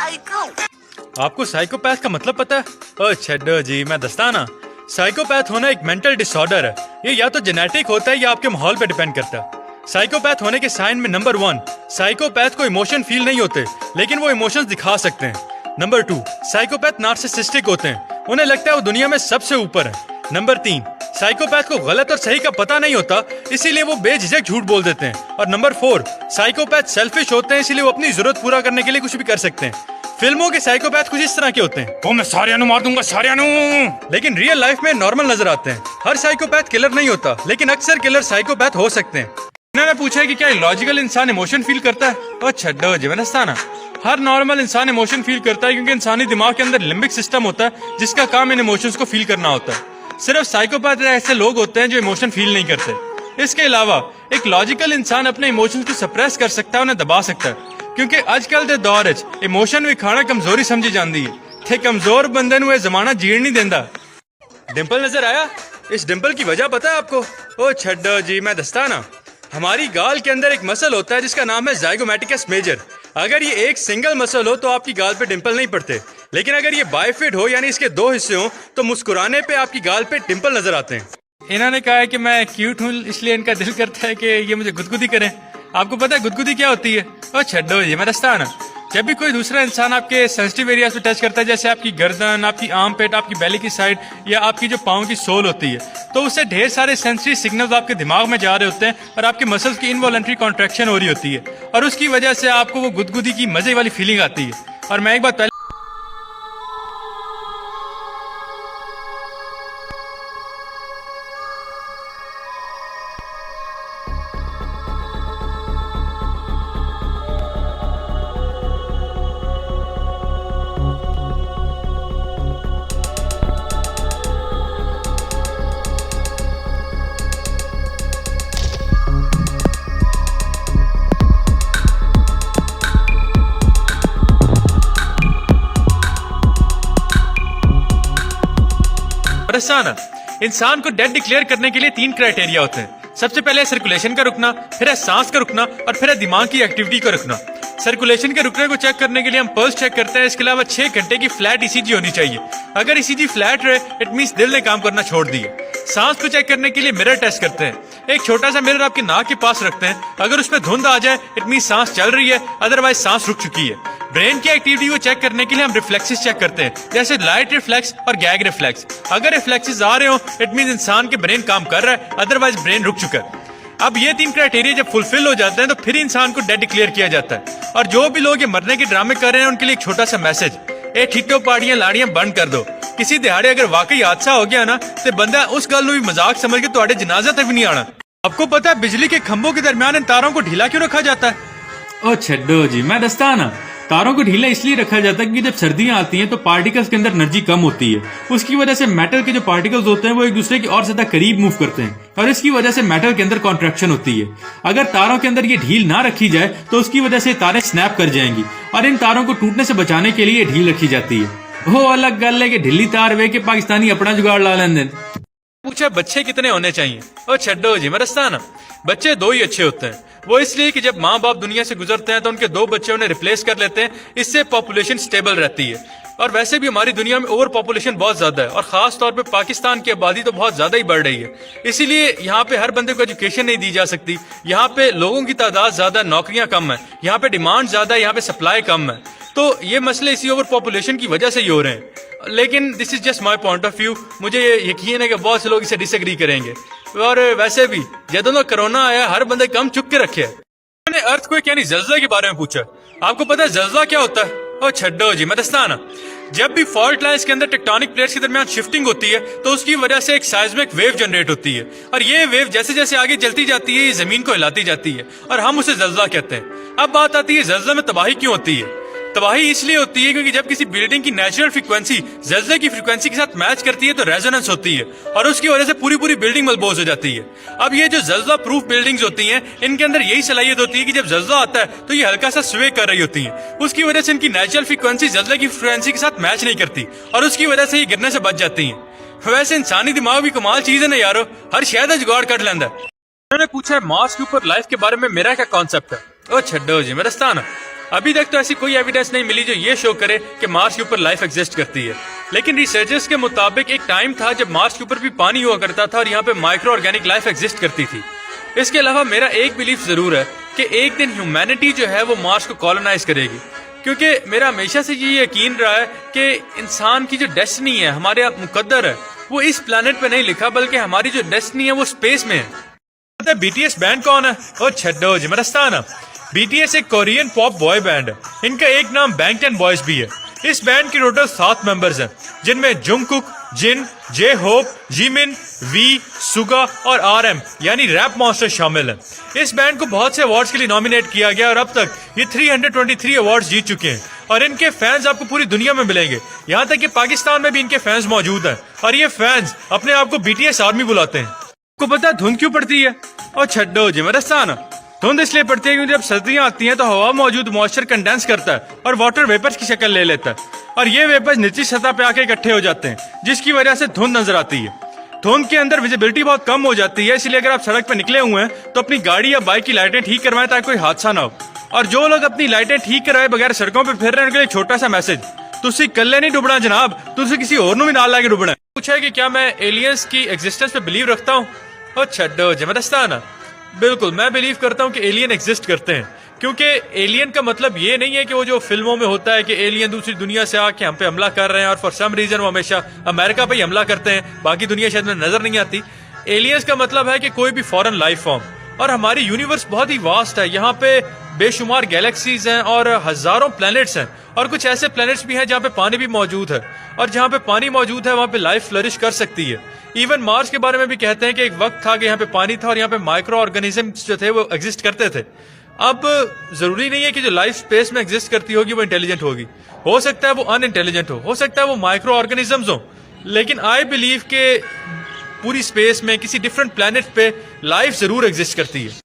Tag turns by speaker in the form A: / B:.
A: आपको साइकोपैथ का मतलब पता है? ओ छड्डो जी, मैं दस्ताना। साइकोपैथ होना एक मेंटल डिसऑर्डर है। ये या तो जेनेटिक होता है या आपके माहौल पे डिपेंड करता है। साइकोपैथ होने के साइन में नंबर 1, साइकोपैथ को इमोशन फील नहीं होते लेकिन वो इमोशंस दिखा सकते हैं। नंबर 2, साइकोपैथ नार्सिसिस्टिक होते हैं, उन्हें लगता है वो दुनिया में सबसे ऊपर है। नंबर 3, साइकोपैथ को गलत और सही का पता नहीं होता इसीलिए वो बेझिझक झूठ बोल देते हैं। और नंबर 4, साइकोपैथ सेल्फिश होते हैं इसीलिए वो अपनी जरूरत पूरा करने के लिए कुछ भी कर सकते हैं। फिल्मों के साइकोपैथ कुछ इस तरह के होते हैं, वो मैं सारियानु मार दूंगा सारियानु, लेकिन रियल लाइफ में नॉर्मल नजर आते हैं। हर साइकोपैथ किलर नहीं होता लेकिन अक्सर किलर साइकोपैथ हो सकते हैं। इन्होंने पूछा कि क्या लॉजिकल इंसान इमोशन फील करता है? और छड्डो जीवनस्ताना, हर नॉर्मल इंसान इमोशन फील करता है क्योंकि इंसानी दिमाग के अंदर लिम्बिक सिस्टम होता है जिसका काम इन इमोशंस को फील करना होता है। सिर्फ साइकोपैथ ऐसे लोग होते हैं जो इमोशन फील नहीं करते। इसके अलावा एक लॉजिकल इंसान अपने इमोशंस को सप्रेस कर सकता है, उन्हें दबा सकता है, क्योंकि आजकल के दौर इमोशन भी खाना कमजोरी समझी जाती है। थे कमजोर बंदे नु जमाना जीण नहीं देंदा। डिंपल नजर आया? इस डिंपल की वजह पता है आपको? ओ छड्डो जी, मैं दस्ताना। हमारी गाल के अंदर एक मसल होता है जिसका नाम है ज़ाइगोमैटिकस मेजर। अगर ये एक सिंगल मसल हो तो आपकी गाल पे डिंपल नहीं पड़ते, लेकिन अगर ये बाइफिड हो यानी इसके 2 हिस्से हो तो मुस्कुराने पे आपकी गाल पे डिंपल नजर आते हैं। इन्होंने कहा है कि मैं क्यूट हूँ इसलिए इनका दिल करता है कि ये मुझे गुदगुदी करें। आपको पता है गुदगुदी क्या होती है? ओ छड्डो ये मैं दस्ताना। जब भी कोई दूसरा इंसान आपके सेंसिटिव एरियाज पे टच करता है, जैसे आपकी गर्दन, आपकी आर्म पेट, आपकी बेली की साइड या आपकी जो पाँव की सोल होती है, तो उससे ढेर सारे सेंसिटिव सिग्नल्स आपके दिमाग में जा रहे होते हैं और आपके मसल्स की इनवॉलंटरी कॉन्ट्रैक्शन हो रही होती है और उसकी वजह से आपको वो गुदगुदी की मजे वाली फीलिंग आती है। और मैं एक बात इंसान को डेड डिक्लेयर करने के लिए 3 क्राइटेरिया होते हैं। सबसे पहले सर्कुलेशन का रुकना, फिर है सांस का रुकना और फिर है दिमाग की एक्टिविटी का रुकना। सर्कुलेशन के रुकने को चेक करने के लिए हम पल्स चेक करते हैं। इसके अलावा 6 घंटे की फ्लैट ईसीजी होनी चाहिए। अगर ईसीजी फ्लैट रहे इट मींस दिल ने काम करना छोड़ दिया। सांस को चेक करने के लिए मिरर टेस्ट करते हैं। एक छोटा सा मिरर आपकी नाक के पास रखते हैं, अगर उसमें धुंध आ जाए इट मींस सांस चल रही है, अदरवाइज सांस रुक चुकी है। ब्रेन की एक्टिविटी को चेक करने के लिए हम रिफ्लेक्सेस चेक करते हैं, जैसे लाइट रिफ्लेक्स और गैग रिफ्लेक्स। अगर रिफ्लेक्सेस आ रहे हो इट मींस इंसान के ब्रेन काम कर रहा है, अदरवाइज ब्रेन रुक चुका है। अब ये 3 क्राइटेरिया जब फुलफिल हो जाते हैं तो फिर इंसान को डेड डिक्लेयर किया जाता है। और जो भी लोग ये मरने के ड्रामे कर रहे हैं उनके लिए एक छोटा सा मैसेज, ए ठिट्टो पार्टियां लाड़ियां बंद कर दो। किसी दिहाड़े अगर वाकई हादसा हो गया ना तो बंदा उस गल भी मजाक समझ के तुम्हारे जनाजा तक भी नहीं आना। आपको पता है बिजली के खंभों के दरमियान इन तारों को ढीला क्यों रखा जाता है? ओ छड्डो जी, मैं दस्ताना। तारों को ढीला इसलिए रखा जाता है क्योंकि जब सर्दियां आती हैं तो पार्टिकल्स के अंदर एनर्जी कम होती है। उसकी वजह से मेटल के जो पार्टिकल्स होते हैं वो एक दूसरे की और ज्यादा करीब मूव करते हैं और इसकी वजह से मेटल के अंदर कॉन्ट्रैक्शन होती है। अगर तारों के अंदर ये ढील ना रखी जाए तो उसकी वजह से तारें स्नैप कर जाएंगी और इन तारों को टूटने से बचाने के लिए ढील रखी जाती है। वो अलग गल है कि ढीली तार वे के पाकिस्तानी अपना जुगाड़ ला लेंगे। पूछा बच्चे कितने होने चाहिए? ओ छड्डो जी मरस्ताना, बच्चे 2 ही अच्छे होते हैं। वो इसलिए कि जब माँ बाप दुनिया से गुजरते हैं तो उनके 2 बच्चे उन्हें रिप्लेस कर लेते हैं, इससे पॉपुलेशन स्टेबल रहती है। और वैसे भी हमारी दुनिया में ओवर पॉपुलेशन बहुत ज्यादा है और खास तौर पे पाकिस्तान की आबादी तो बहुत ज्यादा ही बढ़ रही है। इसीलिए यहाँ पे हर बंदे को एजुकेशन नहीं दी जा सकती। यहाँ पे लोगों की तादाद ज्यादा, नौकरियां कम है, यहाँ पे डिमांड ज्यादा है, यहाँ पे सप्लाई कम है। तो ये मसले इसी ओवर पॉपुलेशन की वजह से ही हो रहे हैं। लेकिन this is just my point of view. मुझे यकीन है कि बहुत से लोग इसे डिसएग्री करेंगे। और वैसे भी जब कोरोना आया हर बंदे कम चुप के रखे है। मैंने अर्थक्वेक यानी जल्जले के बारे में पूछा। आपको पता है जल्जला क्या होता है? ओ छड्डो जी मैं दस्ताना। जब भी फॉल्ट लाइन्स के अंदर टेक्टोनिक प्लेट्स के दरमियान शिफ्टिंग होती है तो उसकी वजह से एक साइज्मिक वेव जनरेट होती है और ये वेव जैसे जैसे आगे चलती जाती है ये जमीन को हिलाती जाती है और हम उसे जल्जला कहते हैं। अब बात आती है जल्जला में तबाही क्यों होती है? तबाही इसलिए होती है क्योंकि जब किसी बिल्डिंग की नेचुरल फ्रीक्वेंसी जल्जले की फ्रीक्वेंसी के साथ मैच करती है तो रेजोनेंस होती है और उसकी वजह से पूरी पूरी बिल्डिंग मलबोज हो जाती है। अब ये जो जल्जला प्रूफ बिल्डिंग्स होती हैं इनके अंदर यही सलाहियत होती है कि जब जल्जला आता है तो ये हल्का सा स्वे कर रही होती हैं। उसकी वजह से इनकी नेचुरल फ्रीक्वेंसी जल्जले की फ्रीक्वेंसी के साथ मैच नहीं करती और उसकी वजह से ये गिरने से बच जाती हैं। वैसे इंसानी दिमाग भी कमाल चीज है ना यारो, हर शायद जुगाड़ कर लेंदा है। मैंने पूछा है मार्स के ऊपर लाइफ के बारे में मेरा क्या कॉन्सेप्ट है? ओ छड्डो जी मेरा स्थान। अभी तक तो ऐसी कोई एविडेंस नहीं मिली जो ये शो करे कि मार्स के ऊपर लाइफ एग्जिस्ट करती है। लेकिन रिसर्चर्स के मुताबिक एक टाइम था जब मार्स के ऊपर भी पानी हुआ करता था और यहाँ पे माइक्रो ऑर्गेनिक लाइफ एग्जिस्ट करती थी। इसके अलावा मेरा एक बिलीफ जरूर है कि एक दिन ह्यूमैनिटी जो है वो मार्स को कॉलोनाइज करेगी, क्योंकि मेरा हमेशा से ये यकीन रहा है कि इंसान की जो डेस्टिनी है, हमारे मुकद्दर है, वो इस प्लेनेट पे नहीं लिखा, बल्कि हमारी जो डेस्टिनी है वो स्पेस में है। पता है बीटीएस बैंड कौन है? ओ छड्डो जिमरस्तान। बीटीएस एक कोरियन पॉप बॉय बैंड है। इनका एक नाम बैंगटन बॉयज भी है। इस बैंड के टोटल 7 मेंबर्स हैं, जिनमें Jungkook, Jin, J Hope, Jimin, V, Suga और आरएम यानी रैप मॉन्स्टर शामिल हैं। इस बैंड को बहुत से अवार्ड्स के लिए नॉमिनेट किया गया और अब तक ये 323 अवार्ड्स जीत चुके हैं और इनके फैंस आपको पूरी दुनिया में मिलेंगे। यहाँ तक कि पाकिस्तान में भी इनके फैंस मौजूद हैं और ये फैंस अपने आप को बीटीएस आर्मी बुलाते हैं। आपको पता है धुंध क्यों पड़ती है? और छड्डो जिमरस्तान। धुंध इसलिए पड़ती है क्योंकि जब सर्दियां आती हैं तो हवा मौजूद मॉइस्चर कंडेंस करता है और वाटर वेपर्स की शक्ल ले लेता है और ये वेपर्स निचली सतह पे आके इकट्ठे हो जाते हैं, जिसकी वजह से धुंध नजर आती है। धुंध के अंदर विजिबिलिटी बहुत कम हो जाती है, इसलिए अगर आप सड़क पे निकले हुए हैं तो अपनी गाड़ी या बाइक की लाइटें ठीक करवाएं ताकि कोई हादसा ना हो। और जो लोग अपनी लाइटें ठीक करवाए बगैर सड़कों पर फिर रहे हैं उनके लिए छोटा सा मैसेज, तुसी कल्ले नहीं डुबना जनाब, तुसी किसी और नू भी नाल लाके डुबना। पूछा है कि क्या मैं एलियंस की एग्जिस्टेंस पे बिलीव रखता हूँ? और छड्डो जबरदस्तान। बिल्कुल, मैं बिलीव करता हूँ कि एलियन एग्जिस्ट करते हैं, क्योंकि एलियन का मतलब ये नहीं है कि वो जो फिल्मों में होता है कि एलियन दूसरी दुनिया से आके हम पे हमला कर रहे हैं और फॉर सम रीजन वो हमेशा अमेरिका पे ही हमला करते हैं, बाकी दुनिया शायद में नजर नहीं आती। एलियंस का मतलब है कि कोई भी फॉरेन लाइफ फॉर्म, और हमारी यूनिवर्स बहुत ही वास्ट है। यहाँ पे बेशुमार गैलेक्सीज हैं और हजारों प्लैनेट्स हैं और कुछ ऐसे प्लैनेट्स भी हैं जहाँ पे पानी भी मौजूद है, और जहाँ पे पानी मौजूद है वहाँ पे लाइफ फ्लरिश कर सकती है। इवन मार्स के बारे में भी कहते हैं कि एक वक्त था कि यहाँ पे पानी था और यहाँ पे माइक्रो ऑर्गेनिजम्स जो थे वो एग्जिस्ट करते थे। अब जरूरी नहीं है कि जो लाइफ स्पेस में एग्जिस्ट करती होगी वो इंटेलिजेंट होगी, हो सकता है वो अनइंटेलिजेंट हो सकता है वो माइक्रो ऑर्गेनिजम्स हो, लेकिन आई बिलीव के पूरी स्पेस में किसी डिफरेंट प्लैनेट पे लाइफ जरूर एग्जिस्ट करती है।